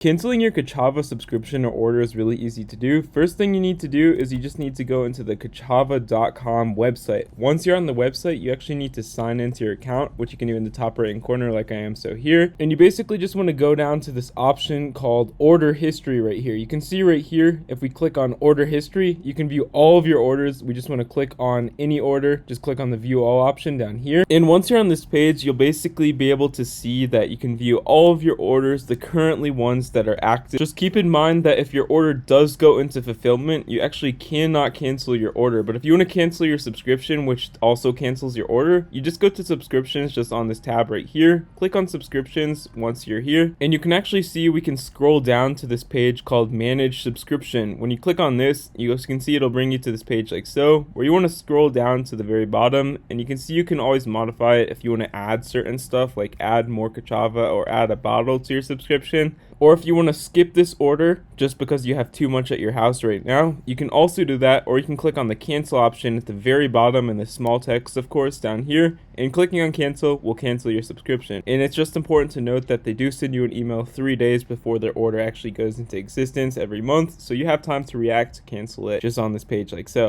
Canceling your Kachava subscription or order is really easy to do. First thing you need to do is you just need to go into the kachava.com website. Once you're on the website, you actually need to sign into your account, which you can do in the top right hand corner like I am so here. And you basically just want to go down to this option called order history right here. You can see right here, if we click on order history, you can view all of your orders. We just want to click on any order, just click on the view all option down here. And once you're on this page, you'll basically be able to see that you can view all of your orders, the currently ones that are active. Just keep in mind that if your order does go into fulfillment, you actually cannot cancel your order. But if you want to cancel your subscription, which also cancels your order, you just go to subscriptions just on this tab right here. Click on subscriptions once you're here, and you can actually see we can scroll down to this page called manage subscription. When you click on this, you guys can see it'll bring you to this page like so, where you want to scroll down to the very bottom, and you can see you can always modify it if you want to add certain stuff, like add more Kachava or add a bottle to your subscription. Or if you want to skip this order just because you have too much at your house right now, you can also do that, or you can click on the cancel option at the very bottom in the small text, of course, down here, and clicking on cancel will cancel your subscription. And it's just important to note that they do send you an email 3 days before their order actually goes into existence every month, so you have time to react to cancel it just on this page like so.